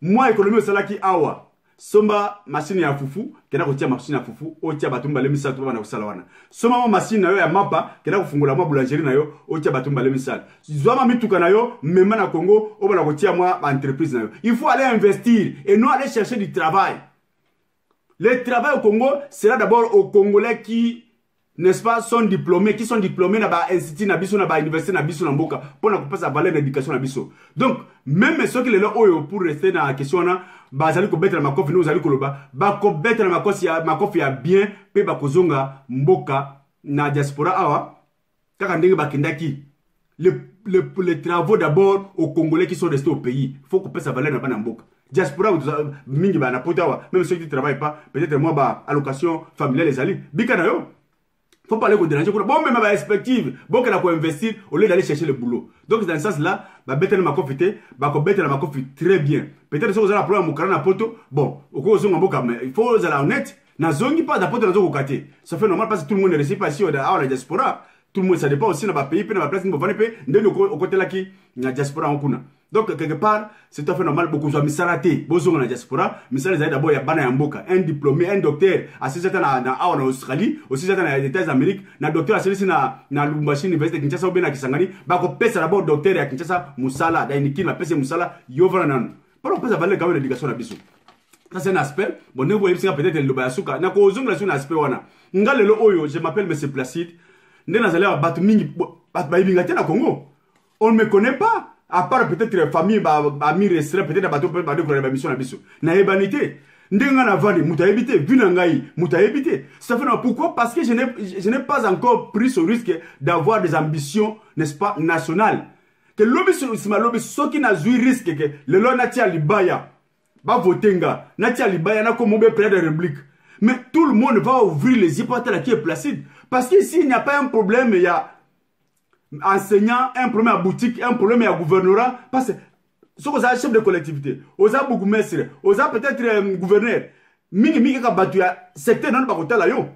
Moi économie salaki awa. Somba machine ya fufu, kena ko tia machine ya fufu, o tia batumba le misala to bana ko sala wana. Soma machine na yo ya mapa, kena ko fungula mwa boulangerie na yo, o tia batumba le misala. Zwa mituka na yo, mema na Congo, o bana ko tia mwa entreprise na yo. Il faut aller investir et non aller chercher du travail. Le travail au Congo sera d'abord aux Congolais qui, n'est-ce pas, sont diplômés, qui sont diplômés dans ba institut na biso na ba université na biso na mboka pour na kopesa valeur d'éducation na biso. Donc même ceux qui les là oyo pour rester dans la question na bazali ko bettre na makofi nous allons koloba ba ko bettre na makofi ya bien pe ba kozonga mboka na diaspora awa kaka ndenge bakendaki les travaux d'abord aux Congolais qui sont restés au pays. Il faut couper sa valeur na bana mboka. Diaspora mingi ba na potawa même ceux qui ne travaillent pas peut-être moi ba allocation familiale les ali bika na yo. Faut pas aller déranger. Bon, même ma perspective, bon qu'on a quoi investir au lieu d'aller chercher le boulot. Donc dans ce sens-là, bah bête na makofite, bah ko bête na makofi très bien. Peut-être que vous allez prendre mon carnet na poto. Bon, au cas où on mboka, mais il faut aller honnête. Na zongi pas d'apporter na zoko kate. Ça fait normal parce que tout le monde ne réussit pas ici à la diaspora. Tout le monde ça dépend aussi na ba pays, pe na ba place ni bovane pe, ndenge au côté là qui na diaspora on kuna. Donc quelque part, c'est tout à fait normal beaucoup de misalaté. Bozo na diaspora, misala zaida d'abord ya bana ya mboka, un diplômé, un docteur, assistant en Australie, aussi dans les États-Unis, na docteur assistant na Lubumbashi Université Kinshasa ou bien na Kisangani, ba ko pesa d'abord docteur ya Kinshasa musala, da iniki na pesa musala yovra nan. Pas on peut avaler quand même l'éducation na biso. Ça c'est un aspect. Bon, nous voyons peut-être le bayasuka. Na ko zonga sur un aspect wana. Ngalelo oyo, je m'appelle Monsieur Placide. Ndena zalé batu mingi batu bayibingate na Congo. On ne me connaît pas. À part peut-être famille ami restreint peut-être bateau peut bateau pour la mission na biso na ebanité ndenga na vali muta ebité vu na ngai muta ebité ça fait pourquoi parce que je n'ai pas encore pris ce risque d'avoir des ambitions n'est-ce pas nationales que lobby sima lobby so qui na zui risque que le lo na tia libaya ba votenga na tia libaya na ko mobe président de la République Mais tout le monde va ouvrir les yeux pour être là qui est Placide. Parce qu'ici, il n'y a pas un problème, il y a enseignant, un problème à boutique, un problème à gouvernorat. Parce que ce que chef de collectivité, aux a bourgmestre, aux a peut-être gouverneur, mingi ka batu ya secteur non pas là yo.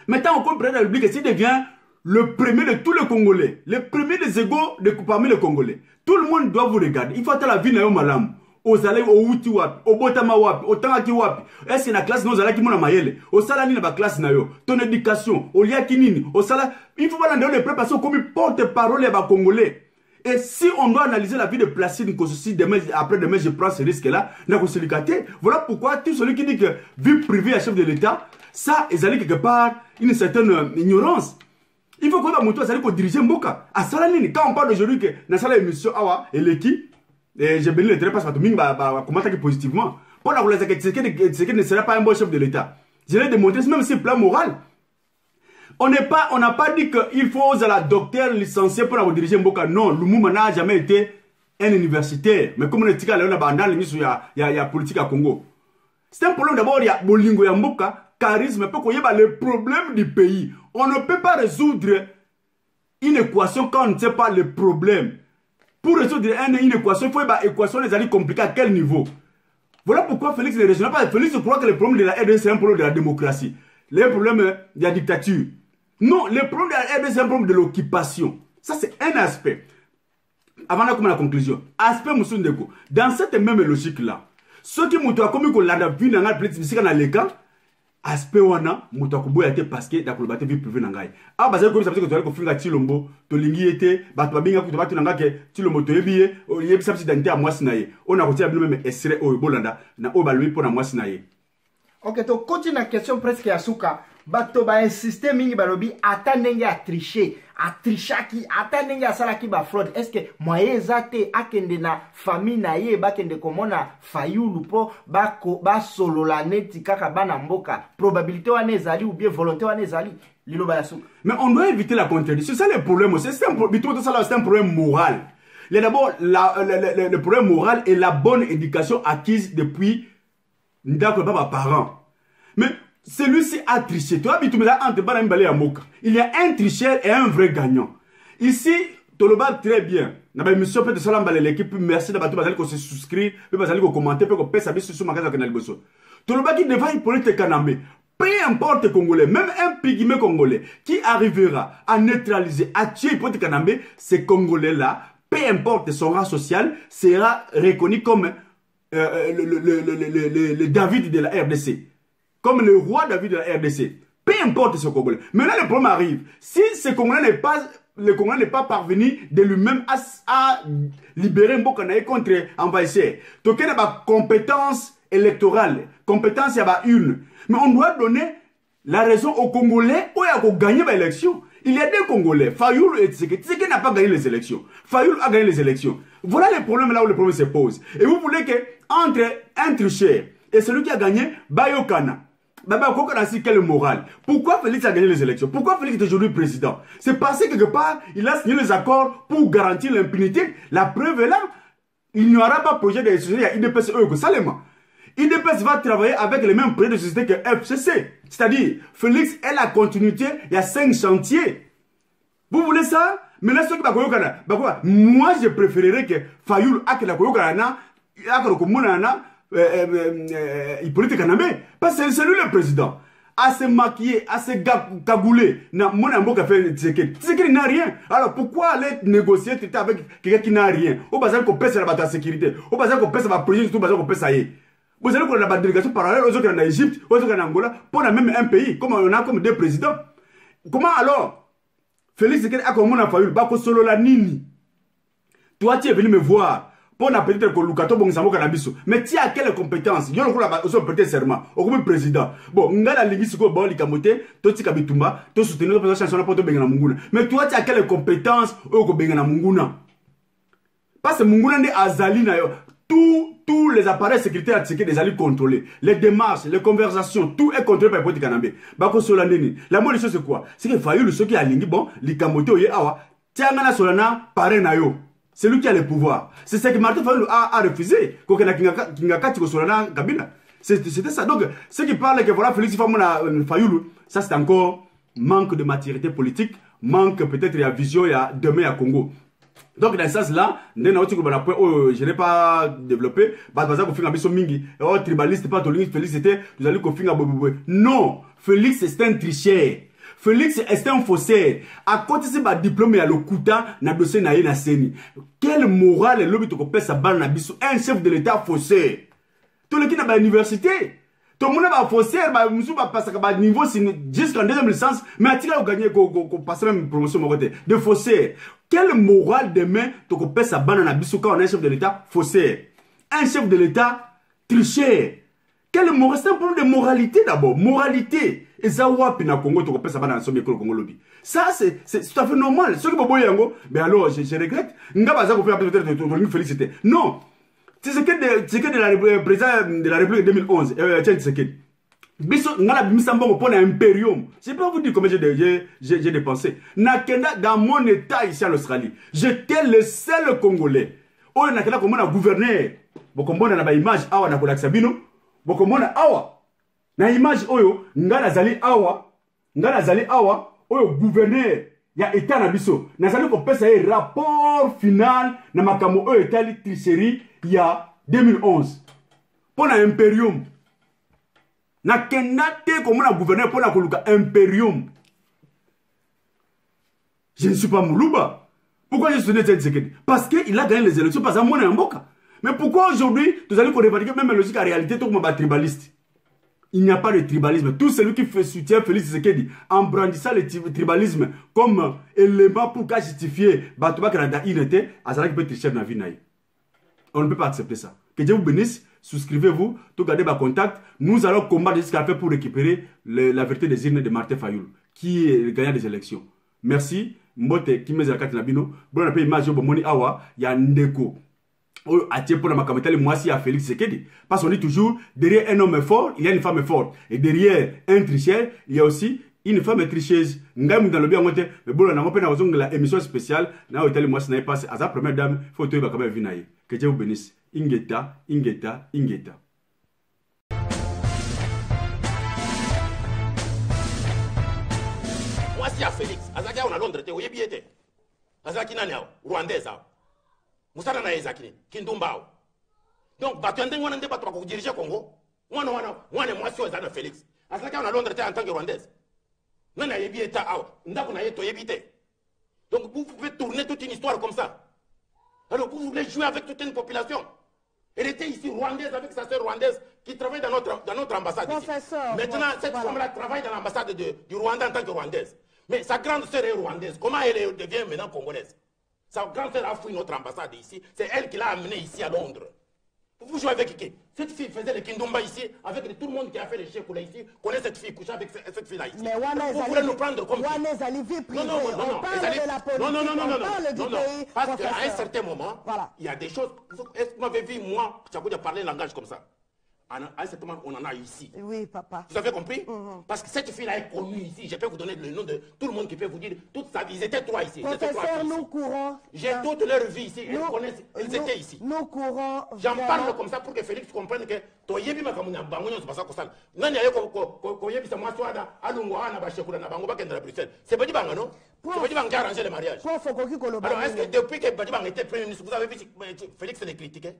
Maintenant, on comprend la République, s'il devient le premier de tous les Congolais, le premier des égaux parmi les Congolais. Tout le monde doit vous regarder. Il faut être la vie na malam. Aux allez au Wuti wapi, au Botama wapi, au Tangaki wapi. Est-ce que la classe nous allons qui mona mayele, au salani na ba classe na yo, ton éducation, au liakinini, au salaire. Il faut pas dans les préparations comme porte-parole ba Congolais. Et si on doit analyser la vie de Placide Nkossi demain, après-demain, je prends ce risque-là, voilà pourquoi tout celui qui dit que vie privée à chef de l'État, ça, ils allaient quelque part une certaine ignorance. Il faut qu'on ait montré à diriger Mboka. À Salanini, quand on parle d'aujourd'hui que dans la émission Awa et Leki, j'ai béni le terrain parce que tout le monde commenter positivement. Pour la relation que Tshisekedi ne sera pas un bon chef de l'État. Je l'ai démontré, même si c'est plan moral. On n'a pas dit qu'il faut la docteur licencié pour diriger Mboka. Non, Lumumba n'a jamais été un universitaire. Mais comme on est dans l'émission, il y a politique à Congo. C'est un problème d'abord, il y a Bolingo et Mboka, charisme, pour qu'on y ait le problème du pays. On ne peut pas résoudre une équation quand on ne sait pas le problème. Pour résoudre une équation, il faut une équation des alliés compliquée à quel niveau? Voilà pourquoi Félix ne raisonne pas. Félix croit que le problème de la RDC c'est un problème de la démocratie. Le problème de la dictature. Non, le problème de la RDC c'est un problème de l'occupation. Ça c'est un aspect. Avant de commencer la conclusion, aspect Moussundeko. Dans cette même logique-là, ceux qui m'ont commis qu'on l'a vu dans la politique dans les cas, aspect wana mutakuboya te parce que d'accord vie privée nangai ah bazali comme ça parce que tu as kofinga tilombo to lingi ete bato babinga kuto bato nanga ke tilombo to yebiye o yebisa psi d'identité à mwasi naye on a retiré même esre o bolanda na o balui pour na mwasi naye. OK, to continue la question presque ya suka bato ba insister mingi balobi atandenge a tricher ki atandenge asala ki ba fraude. Est-ce que moyen zate akende na famille na ye bakende komona Fayulu po ba solola neti kaka bana mboka probabilité wana ezali ou bien volonté wana ezali lilo ba suka. Mais on doit éviter la contradiction. C'est le problème. C'est un problème moral. D'abord le problème moral est la bonne éducation acquise depuis ndako papa parents. Mais celui-ci a triché. Il y a un tricheur et un vrai gagnant. Ici, Toloba très bien. L'équipe, merci de se souscrire, de commenter, de se sur ma canal. Toloba qui devrait être Kanambe. Peu importe Congolais, même un pygmée Congolais qui arrivera à neutraliser, à tuer Pote Kanambe, ces Congolais-là, peu importe son rang social, sera reconnu comme le David de la RDC. Comme le roi David de la RDC. Peu importe ce Congolais. Maintenant, le problème arrive. Si ce Congolais le Congolais n'est pas parvenu de lui-même à libérer Mbokanaï contre envahisseur, donc il y a une compétence électorale. Compétence, il y a une. Mais on doit donner la raison aux Congolais où il y a gagné l'élection. Il y a des Congolais, Fayulu et Tshisekedi. Tshisekedi n'a pas gagné les élections. Fayulu a gagné les élections. Voilà le problème là où le problème se pose. Et vous voulez que entre un tricheur et celui qui a gagné, Bayokana, quel moral? Pourquoi Félix a gagné les élections? Pourquoi Félix est aujourd'hui président? C'est parce que quelque part, il a signé les accords pour garantir l'impunité. La preuve est là. Il n'y aura pas de projet de société à IDPS Salema. IDPS va travailler avec les mêmes projets de société que FCC. C'est-à-dire, Félix est la continuité, il y a 5 chantiers. Vous voulez ça? Mais là, ceux qui va moi, je préférerais que Fayulu a que la Koyokana, Hippolyte Kanambe, parce que c'est lui le président. À se maquiller, à se cagouler, mon amour a fait Tshisekedi n'a rien. Alors pourquoi aller négocier avec quelqu'un qui n'a rien? Au bazar qu'on pèse la sécurité, au bazar qu'on pèse la projet, au bazar qu'on pèse ça y est. Vous allez qu'on a une délégation parallèle aux autres en Égypte, aux autres en Angola, pour même un pays, comme on a comme 2 présidents. Comment alors Félix Tshisekedi a comme mon Fayulu, Bako Solo la Nini. Toi tu es venu me voir. Pour na peut-être que Lukato Bongizamo Kanabiso. Mais tu as quelle compétence? Yo le la aussi prêter serment. Au comme président. Bon, ngala lingi siko bon likamote, to tika bitumba, to soutenir la chanson pour to bengana munguna. Mais toi tu as quelle compétence au ko bengana munguna? Parce que munguna ndi azali na yo. Tous les appareils sécuritaires attiqués des alliés contrôlés. Les démarches, les conversations, tout est contrôlé par Hippolyte Kanambe. Bako Solaneni. La bonne chose c'est quoi? C'est que Fayulu ceux qui a lingi bon, likamote oye awa, tiangana Solana paré na yo. C'est lui qui a le pouvoir. C'est ce que Martin Fayulu a refusé. C'était ça. Donc, ceux qui parlent que voilà, Félix Fayoulou, ça c'est encore manque de maturité politique, manque peut-être de vision, il y a demain à Congo. Donc, dans ce sens-là, je n'ai pas développé, tribaliste, pas Félix, c'était, vous allez non, Félix c'est un tricheur. Félix est un faussaire. À côté de ce diplôme, il y a le Kouta, na dossier na na seni. Quelle morale est l'objet de sa balle na biso? Un chef de l'État faussaire. Tout le qui n'a pas l'université. Tout le monde a faussaire, nous va passer à niveau jusqu'en deuxième licence, mais à tirer au gagner qu'on passe même promotion mon côté. De faussaire. Quelle morale demain tu coupes sa balle na biso quand on est un chef de l'État faussaire? Un chef de l'État tricheur. Quelle morale? C'est un problème de moralité d'abord. Moralité. Et ça, na Congo, tu peux savoir dans le Congo lobby. Ça, c'est tout à fait normal. Ceux qui peuvent yango, mais alors, je regrette. N'a pas ça pour faire peut-être féliciter. Non. C'est ce que le président de la République 2011, c'est ce que. Biso, ngala bimisambongo pour l'impérium. Je ne peux pas vous dire combien j'ai dépensé. Nakenda, dans mon état ici en Australie, j'étais le seul Congolais. Oh, nakenda comme un gouverneur. Bon, comme on a une image, awa na kolak sabino. Bon, comme on a awa. Na image oyo ngala zali awa oyo gouverneur ya état na biso nazali ko pesa un rapport final na makamo oyo etali tricherie ya 2011 pour na imperium na kendate comme na gouverneur pour na koluka imperium. Je ne suis pas Moulouba. Pourquoi je suis né Tshisekedi? Parce qu'il a gagné les élections parce que moi na mboka. Mais pourquoi aujourd'hui vous allez qu'on revendiquer même la logique en réalité tout comme un tribaliste? Il n'y a pas de tribalisme. Tout celui qui fait soutien Félix Tshisekedi en brandissant le tribalisme comme élément pour justifier Batouba Canada inétait, Azara qui peut tricher dans la vie. On ne peut pas accepter ça. Que Dieu vous bénisse. Souscrivez-vous. Tout gardez ma contact. Nous allons combattre jusqu'à faire pour récupérer la vérité des urnes de Martin Fayoul, qui est le gagnant des élections. Merci. Mbote Kimeza Katinabino. Bon, on a payé image au Moni Awa. Il y a Ndeko. Pour la macamétale, moi aussi à Félix Tshisekedi. Parce qu'on dit toujours, derrière un homme fort, il y a une femme forte. Et derrière un tricheur, il y a aussi une femme tricheuse. Nga dans le bien monté, mais bon, on a pas la émission spéciale. Na hôtel moi ce n'est pas à sa première dame, faut te quand même venir. Que Dieu vous bénisse. Ingeta, Ingeta, Ingeta. Moi si à Félix, Azaki on a Londres, te voyez bien. Azaki nani Rwandaise. Moussala na ezakini kindumbao. Donc batende ngwana nde batwa ko diriger Congo. Mwana mwasi ozana Félix. Asaka on a Londres en tant que rwandaise. Nana yebi eta awa. Ndako na yeto yebite. Donc vous pouvez tourner toute une histoire comme ça. Alors vous voulez jouer avec toute une population. Elle était ici rwandaise avec sa sœur rwandaise qui travaille dans notre ambassade. Professeur, ici. Maintenant cette femme-là travaille dans l'ambassade du Rwanda en tant que rwandaise. Mais sa grande sœur est rwandaise. Comment elle devient maintenant congolaise? Sa grand-sœur a fui notre ambassade ici. C'est elle qui l'a amenée ici à Londres. Vous jouez avec qui? Cette fille faisait le Kindumba ici, avec tout le monde qui a fait les chèques ici, connaît cette fille, coucher avec cette fille-là ici. Mais vous voulez nous prendre comme qui? Non, parce qu'à un certain moment, il y a des choses. Est-ce que vous m'avez vu, moi, Tchakoudi parler un langage comme ça? À un certain moment, on en a ici. Oui, papa. Vous avez compris? Parce que cette fille-là est connue ici. Je peux vous donner le nom de tout le monde qui peut vous dire toute sa vie. Ils étaient trois ici. Professeur, nous courons. J'ai toute leur vie ici. Ils connaissent. Ils étaient ici. Nous courons. J'en parle comme ça pour que Félix comprenne que toi, il y a bien c'est pas ça que ça. Non, il y a moi soit à Lungwa, à Bachekula, à Bangoba, à Bruxelles. C'est pas du bang, non? C'est pas du bang qui a arrangé le mariage. Alors, est-ce que depuis que Badibang était Premier ministre, vous avez vu Félix les critiquer?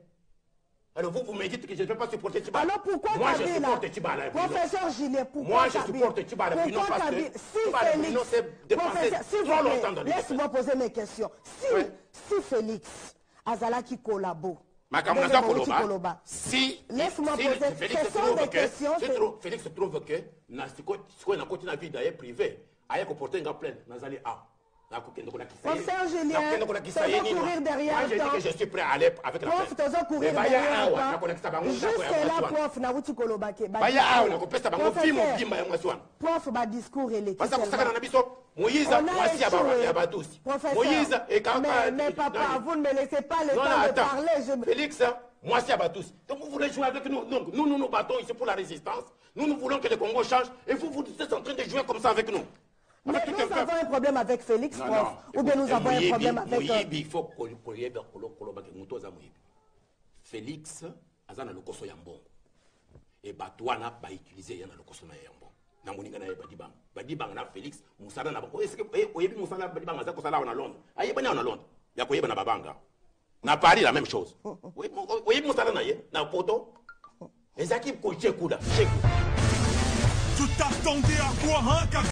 Alors vous me dites que je ne peux pas supporter Tchibala. Alors pourquoi moi je supporte Tchibala? Professeur Gilet, pourquoi moi je supporte Tchibala parce que Tchibala s'est dépensé trop longtemps dans l'histoire. Laisse-moi poser mes questions. Si Félix Azalaki collabo, si laisse-moi poser, ce sont des questions. Félix trouve que na continue la vie d'ailleurs privé, aille comporter une plainte, Nazali A. Professeur Julien, tu vas courir derrière. Moi, j'ai dit que je suis prêt à aller avec la presse. Prof, tu vas courir derrière. Jusque-là, prof, na wuti kolobake. Prof, ba discours électif. Moïse, Moïse et mais papa, vous ne me laissez pas le temps de parler. Félix, moi, c'est Abatous. Donc vous voulez jouer avec nous. Donc nous nous battons ici pour la résistance. Nous voulons que le Congo change. Et vous êtes en train de jouer comme ça avec nous. Mais nous avons un problème avec Félix, prof. Ou bien nous avons un problème avec... Il faut que Félix, Azana Lokoso Yambongo. et Batouana va utiliser dans le costume yambo. Na moninga na Badibang na Félix Moussala na bako. Est-ce que oyebi Moussala Badibang za ko sala na Londres? Ayeba na Londres. Ya ko yeba na Babanga. Na Paris la même chose. Oyebi Moussala na ye na Poto. Les équipes coachées kuda. Tu t'attendais à quoi hein?